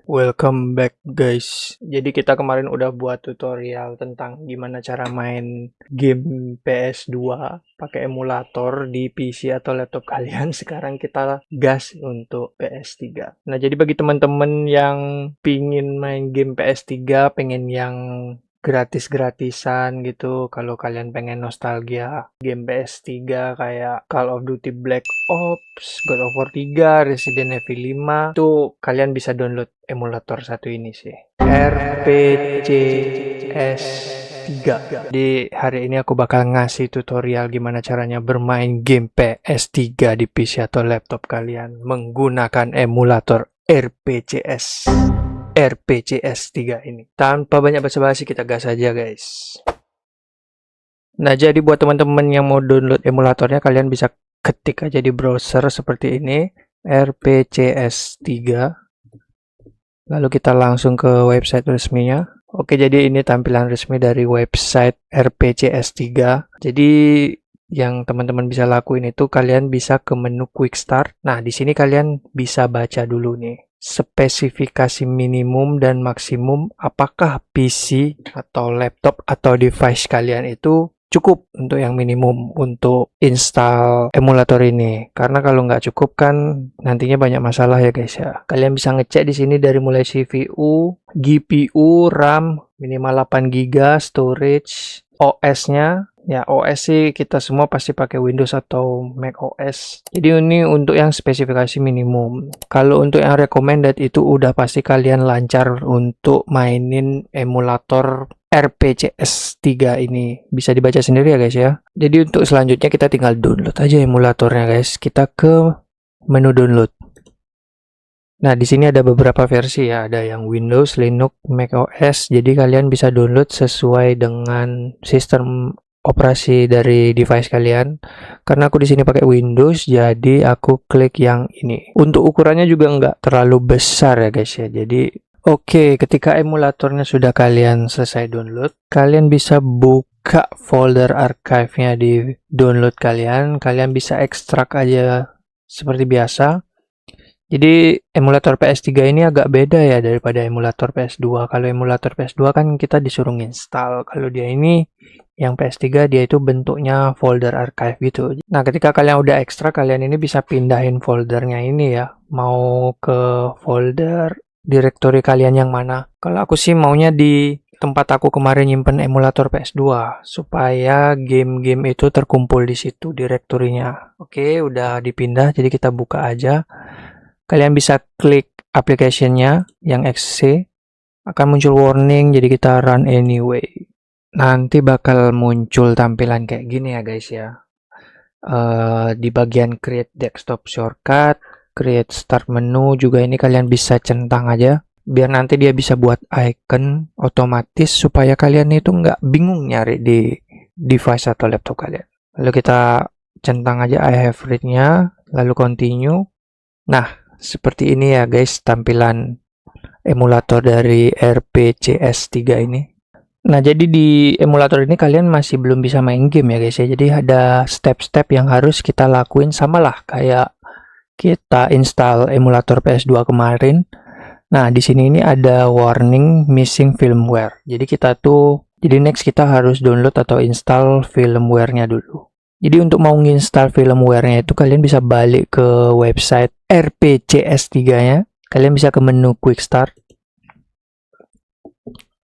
Welcome back guys. Jadi kita kemarin udah buat tutorial tentang gimana cara main game PS2 pakai emulator di PC atau laptop kalian. Sekarang kita gas untuk PS3. Nah, jadi bagi teman-teman yang pingin main game PS3, pengen yang gratis-gratisan gitu, kalau kalian pengen nostalgia game PS3 kayak Call of Duty Black Ops, God of War 3, Resident Evil 5, itu kalian bisa download emulator satu ini sih, RPCS 3. Di hari ini aku bakal ngasih tutorial gimana caranya bermain game PS3 di PC atau laptop kalian menggunakan emulator RPCS 3 ini. Tanpa banyak basa-basi, kita gas aja guys. Nah, jadi buat teman-teman yang mau download emulatornya, kalian bisa ketik aja di browser seperti ini, RPCS 3. Lalu kita langsung ke website resminya. Oke, jadi ini tampilan resmi dari website RPCS 3. Jadi yang teman-teman bisa lakuin itu kalian bisa ke menu Quick Start. Nah, di sini kalian bisa baca dulu nih spesifikasi minimum dan maksimum, apakah PC atau laptop atau device kalian itu cukup untuk yang minimum untuk install emulator ini. Karena kalau nggak cukup kan nantinya banyak masalah ya guys ya. Kalian bisa ngecek di sini dari mulai CPU, GPU, RAM minimal 8 GB, storage, OS-nya. Ya, OS sih kita semua pasti pakai Windows atau Mac OS. Jadi ini untuk yang spesifikasi minimum. Kalau untuk yang recommended itu udah pasti kalian lancar untuk mainin emulator RPCS 3 ini. Bisa dibaca sendiri ya guys ya. Jadi untuk selanjutnya kita tinggal download aja emulatornya guys. Kita ke menu download. Nah, di sini ada beberapa versi ya, ada yang Windows, Linux, Mac OS. Jadi kalian bisa download sesuai dengan sistem operasi dari device kalian. Karena aku di sini pakai Windows, jadi aku klik yang ini. Untuk ukurannya juga nggak terlalu besar ya guys ya. Jadi oke, ketika emulatornya sudah kalian selesai download, kalian bisa buka folder archive-nya di download kalian. Kalian bisa ekstrak aja seperti biasa. Jadi emulator PS3 ini agak beda ya daripada emulator PS2. Kalau emulator PS2 kan kita disuruh install. Kalau dia ini yang PS3 dia itu bentuknya folder archive gitu. Nah, ketika kalian udah ekstrak, kalian ini bisa pindahin foldernya ini ya. Mau ke folder direktori kalian yang mana. Kalau aku sih maunya di tempat aku kemarin nyimpen emulator PS2 supaya game-game itu terkumpul di situ direktorinya. Oke, udah dipindah, jadi kita buka aja. Kalian bisa klik application-nya yang XC, akan muncul warning, jadi kita run anyway. Nanti bakal muncul tampilan kayak gini ya guys ya. Di bagian create desktop shortcut, create start menu juga ini kalian bisa centang aja. Biar nanti dia bisa buat icon otomatis supaya kalian itu nggak bingung nyari di device atau laptop kalian. Lalu kita centang aja I have read-nya, lalu continue. Nah, seperti ini ya guys tampilan emulator dari RPCS 3 ini. Nah, jadi di emulator ini kalian masih belum bisa main game ya guys ya. Jadi ada step-step yang harus kita lakuin, samalah kayak kita install emulator PS2 kemarin. Nah, di sini ini ada warning missing firmware. Jadi next kita harus download atau install firmware-nya dulu. Jadi untuk mau nginstal firmware-nya itu kalian bisa balik ke website RPCS 3-nya. Kalian bisa ke menu Quick Start.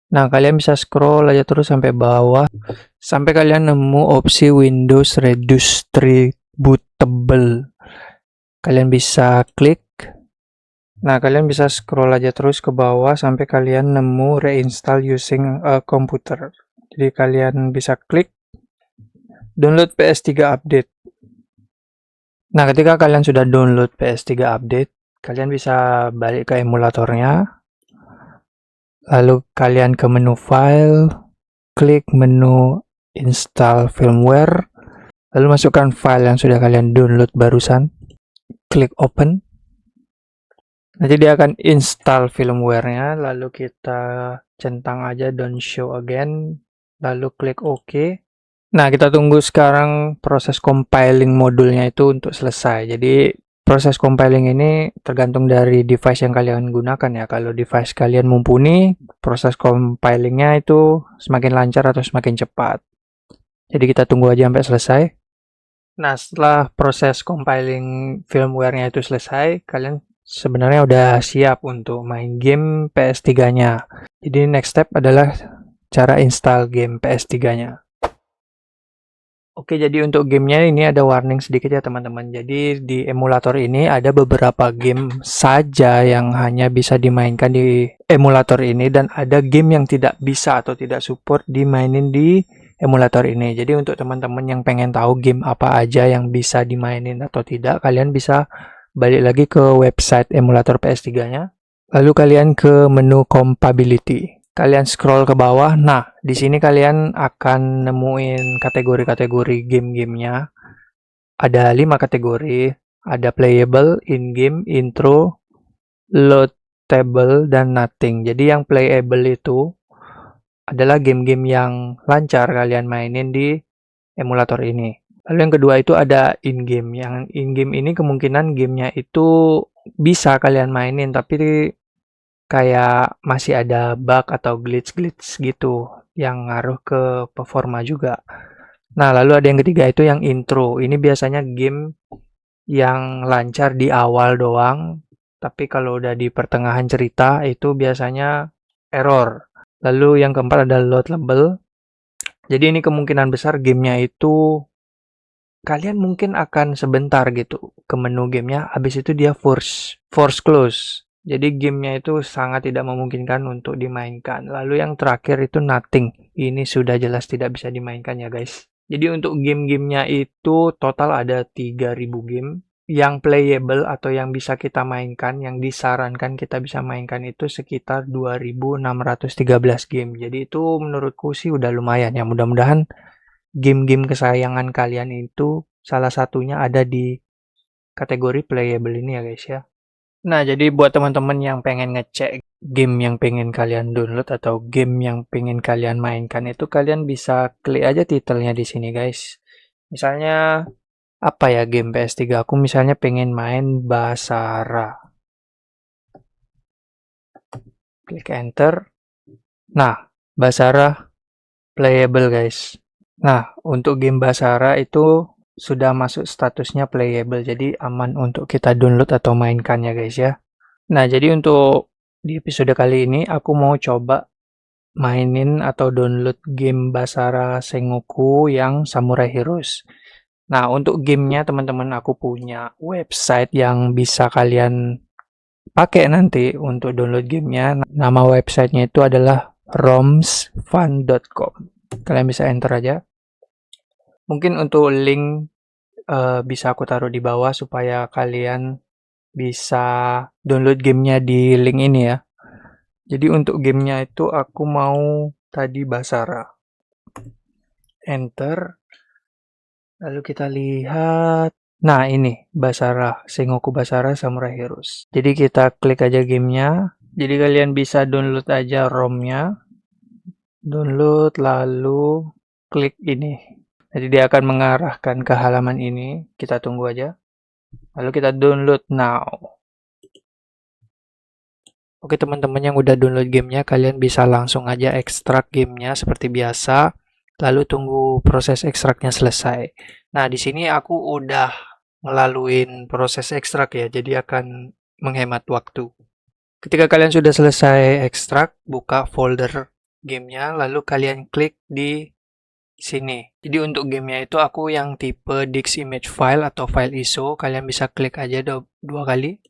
Nah, kalian bisa scroll aja terus sampai bawah. Sampai kalian nemu opsi Windows Redistributable. Kalian bisa klik. Nah, kalian bisa scroll aja terus ke bawah sampai kalian nemu reinstall using a computer. Jadi kalian bisa klik download PS3 update. Nah, ketika kalian sudah download PS3 update, kalian bisa balik ke emulatornya. Lalu kalian ke menu file, klik menu install firmware, lalu masukkan file yang sudah kalian download barusan, klik open. Nanti dia akan install firmware-nya, lalu kita centang aja don't show again, lalu klik OK. Nah, kita tunggu sekarang proses compiling modulnya itu untuk selesai. Jadi proses compiling ini tergantung dari device yang kalian gunakan ya. Kalau device kalian mumpuni, proses compilingnya itu semakin lancar atau semakin cepat. Jadi kita tunggu aja sampai selesai. Nah, setelah proses compiling firmware-nya itu selesai, kalian sebenarnya udah siap untuk main game PS3-nya. Jadi next step adalah cara install game PS3-nya. Oke, jadi untuk gamenya ini ada warning sedikit ya teman-teman. Jadi di emulator ini ada beberapa game saja yang hanya bisa dimainkan di emulator ini, dan ada game yang tidak bisa atau tidak support dimainin di emulator ini. Jadi untuk teman-teman yang pengen tahu game apa aja yang bisa dimainin atau tidak, kalian bisa balik lagi ke website emulator PS3-nya. Lalu kalian ke menu compatibility. Kalian scroll ke bawah. Nah, di sini kalian akan nemuin kategori-kategori game-gamenya. Ada 5 kategori. Ada playable, in-game, intro, loadable, dan nothing. Jadi yang playable itu adalah game-game yang lancar kalian mainin di emulator ini. Lalu yang kedua itu ada in-game. Yang in-game ini kemungkinan gamenya itu bisa kalian mainin, tapi kayak masih ada bug atau glitch-glitch gitu yang ngaruh ke performa juga. Nah, lalu ada yang ketiga itu yang intro. Ini biasanya game yang lancar di awal doang, tapi kalau udah di pertengahan cerita itu biasanya error. Lalu yang keempat ada loadable. Jadi ini kemungkinan besar gamenya itu kalian mungkin akan sebentar gitu ke menu gamenya, habis itu dia force close. Jadi gamenya itu sangat tidak memungkinkan untuk dimainkan. Lalu yang terakhir itu nothing. Ini sudah jelas tidak bisa dimainkan ya guys. Jadi untuk game-gamenya itu total ada 3000 game. Yang playable atau yang bisa kita mainkan, yang disarankan kita bisa mainkan itu sekitar 2613 game. Jadi itu menurutku sih udah lumayan ya. Mudah-mudahan game-game kesayangan kalian itu salah satunya ada di kategori playable ini ya guys ya. Nah, jadi buat teman-teman yang pengen ngecek game yang pengen kalian download atau game yang pengen kalian mainkan itu, kalian bisa klik aja titelnya di sini guys. Misalnya apa ya game PS3, aku misalnya pengen main Basara. Klik enter. Nah, Basara playable guys. Nah, untuk game Basara itu sudah masuk statusnya playable, jadi aman untuk kita download atau mainkan ya guys ya. Nah, jadi untuk di episode kali ini aku mau coba mainin atau download game Basara Sengoku yang Samurai Heroes. Nah, untuk gamenya teman-teman aku punya website yang bisa kalian pakai nanti untuk download gamenya. Nama websitenya itu adalah romsfun.com. Kalian bisa enter aja. Mungkin untuk link bisa aku taruh di bawah supaya kalian bisa download gamenya di link ini ya. Jadi untuk gamenya itu aku mau tadi Basara. Enter. Lalu kita lihat. Nah ini Basara, Sengoku Basara Samurai Heroes. Jadi kita klik aja gamenya. Jadi kalian bisa download aja ROM-nya. Download lalu klik ini. Jadi dia akan mengarahkan ke halaman ini. Kita tunggu aja. Lalu kita download now. Oke teman-teman yang udah download gamenya, kalian bisa langsung aja ekstrak gamenya seperti biasa. Lalu tunggu proses ekstraknya selesai. Nah di sini aku udah ngelaluin proses ekstrak ya, jadi akan menghemat waktu. Ketika kalian sudah selesai ekstrak, buka folder gamenya, lalu kalian klik di sini. Jadi untuk gamenya itu aku yang tipe Disk Image File atau file ISO, kalian bisa klik aja dua kali.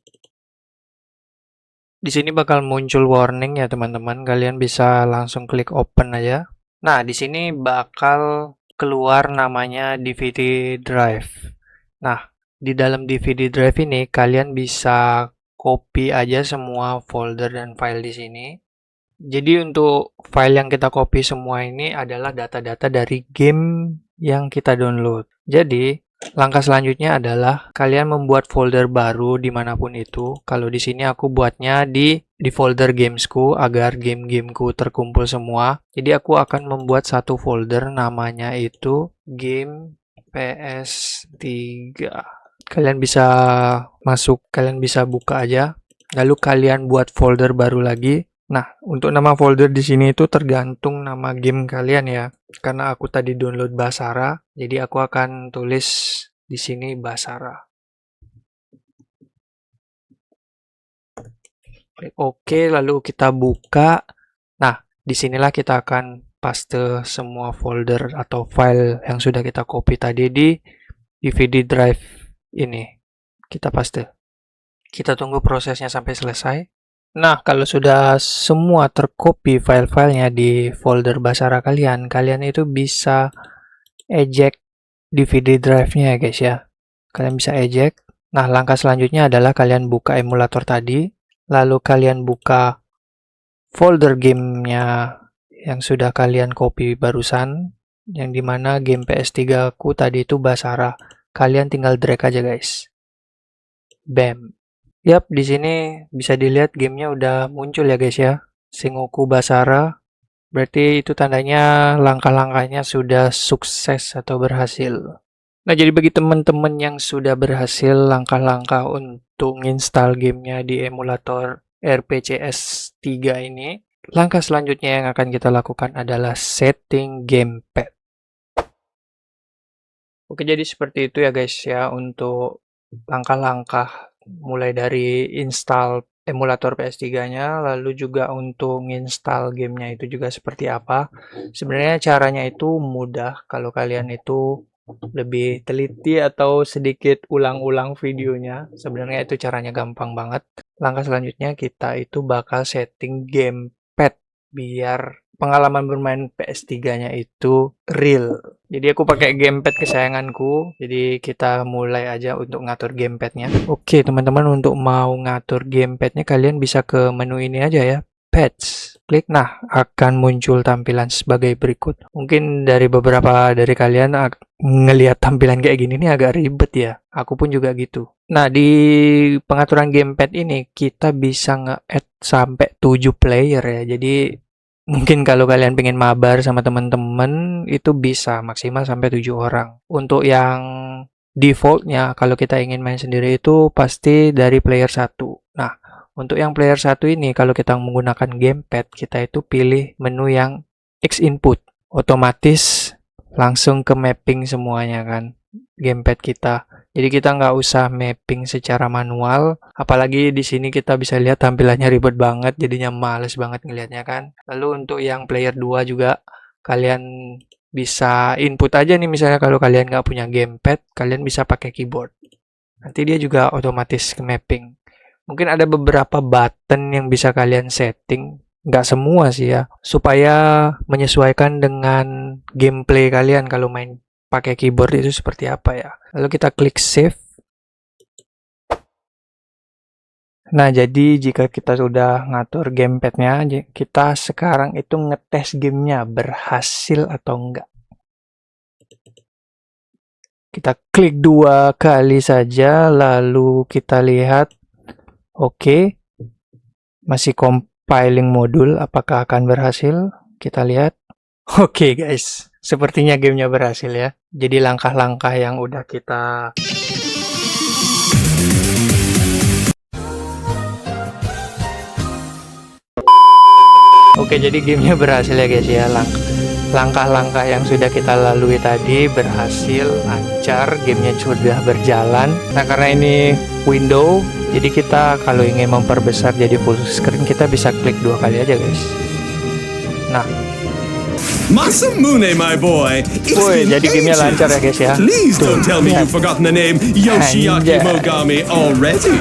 Di sini bakal muncul warning ya teman-teman, kalian bisa langsung klik open aja. Nah, di sini bakal keluar namanya DVD drive. Nah, di dalam DVD drive ini kalian bisa copy aja semua folder dan file di sini. Jadi untuk file yang kita copy semua ini adalah data-data dari game yang kita download. Jadi langkah selanjutnya adalah kalian membuat folder baru dimanapun itu. Kalau di sini aku buatnya di folder gamesku agar game-gameku terkumpul semua. Jadi aku akan membuat satu folder namanya itu game PS3. Kalian bisa masuk, kalian bisa buka aja. Lalu kalian buat folder baru lagi. Nah, untuk nama folder di sini itu tergantung nama game kalian ya. Karena aku tadi download Basara, jadi aku akan tulis di sini Basara. Klik OK, lalu kita buka. Nah, disinilah kita akan paste semua folder atau file yang sudah kita copy tadi di DVD drive ini. Kita paste. Kita tunggu prosesnya sampai selesai. Nah, kalau sudah semua tercopy file-filenya di folder Basara kalian, kalian itu bisa eject DVD drive-nya ya guys ya. Kalian bisa eject. Nah, langkah selanjutnya adalah kalian buka emulator tadi, lalu kalian buka folder gamenya yang sudah kalian copy barusan, yang dimana game PS3 ku tadi itu Basara. Kalian tinggal drag aja guys. Bam. Yap, di sini bisa dilihat gamenya udah muncul ya guys ya. Sengoku Basara. Berarti itu tandanya langkah-langkahnya sudah sukses atau berhasil. Nah, jadi bagi teman-teman yang sudah berhasil langkah-langkah untuk install gamenya di emulator RPCS 3 ini, langkah selanjutnya yang akan kita lakukan adalah setting gamepad. Oke, jadi seperti itu ya guys ya untuk langkah-langkah mulai dari install emulator PS3-nya, lalu juga untuk install gamenya itu juga seperti apa. Sebenarnya caranya itu mudah kalau kalian itu lebih teliti atau sedikit ulang-ulang videonya. Sebenarnya itu caranya gampang banget. Langkah selanjutnya kita itu bakal setting gamepad biar pengalaman bermain PS3-nya itu real. Jadi aku pakai gamepad kesayanganku. Jadi kita mulai aja untuk ngatur gamepadnya. Oke teman-teman, untuk mau ngatur gamepadnya kalian bisa ke menu ini aja ya. Pads. Klik, nah akan muncul tampilan sebagai berikut. Mungkin dari beberapa dari kalian ngelihat tampilan kayak gini nih agak ribet ya. Aku pun juga gitu. Nah di pengaturan gamepad ini kita bisa nge-add sampai 7 player ya. Jadi mungkin kalau kalian pengen mabar sama teman-teman itu bisa maksimal sampai 7 orang. Untuk yang defaultnya kalau kita ingin main sendiri itu pasti dari player 1. Nah, untuk yang player 1 ini kalau kita menggunakan gamepad kita itu pilih menu yang X input. Otomatis langsung ke mapping semuanya kan gamepad kita. Jadi kita nggak usah mapping secara manual, apalagi di sini kita bisa lihat tampilannya ribet banget, jadinya males banget ngelihatnya kan. Lalu untuk yang player 2 juga kalian bisa input aja nih, misalnya kalau kalian nggak punya gamepad, kalian bisa pakai keyboard. Nanti dia juga otomatis ke mapping. Mungkin ada beberapa button yang bisa kalian setting, nggak semua sih ya, supaya menyesuaikan dengan gameplay kalian kalau main pakai keyboard itu seperti apa ya. Lalu kita klik save. Nah, jadi jika kita sudah ngatur gamepadnya, kita sekarang itu ngetes gamenya berhasil atau enggak. Kita klik 2 kali saja, lalu kita lihat, oke, masih compiling modul, apakah akan berhasil? Kita lihat. Oke guys, sepertinya gamenya berhasil ya. Jadi langkah-langkah yang udah kita Oke, jadi gamenya berhasil ya guys ya. Langkah-langkah yang sudah kita lalui tadi berhasil, lancar, gamenya sudah berjalan. Nah, karena ini window, jadi kita kalau ingin memperbesar jadi full screen, kita bisa klik 2 kali aja guys. Nah, Masamune, my boy. woi, jadi gamenya lancar ya guys ya. Please don't tell me you've forgotten the name Yoshiaki Mogami already.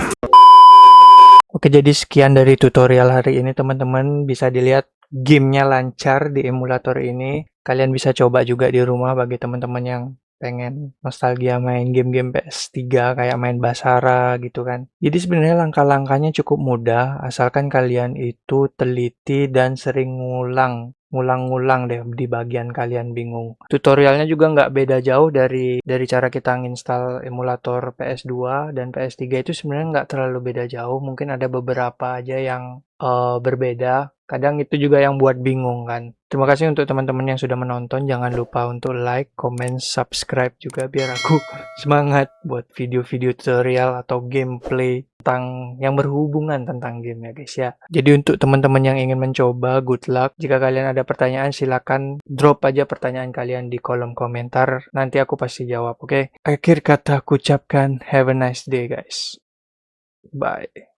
Oke, jadi sekian dari tutorial hari ini teman-teman. Bisa dilihat gamenya lancar di emulator ini. Kalian bisa coba juga di rumah bagi teman-teman yang pengen nostalgia main game-game PS3 kayak main Basara gitu kan. Jadi sebenarnya langkah-langkahnya cukup mudah asalkan kalian itu teliti dan sering ngulang-ngulang deh di bagian kalian bingung. Tutorialnya juga nggak beda jauh dari cara kita nginstal emulator PS2 dan PS3 itu sebenarnya nggak terlalu beda jauh. Mungkin ada beberapa aja yang berbeda. Kadang itu juga yang buat bingung kan. Terima kasih untuk teman-teman yang sudah menonton. Jangan lupa untuk like, comment, subscribe juga biar aku semangat buat video-video tutorial atau gameplay tentang yang berhubungan tentang game ya guys ya. Jadi untuk teman-teman yang ingin mencoba, good luck. Jika kalian ada pertanyaan silakan drop aja pertanyaan kalian di kolom komentar. Nanti aku pasti jawab, oke? Akhir kata aku ucapkan have a nice day guys. Bye.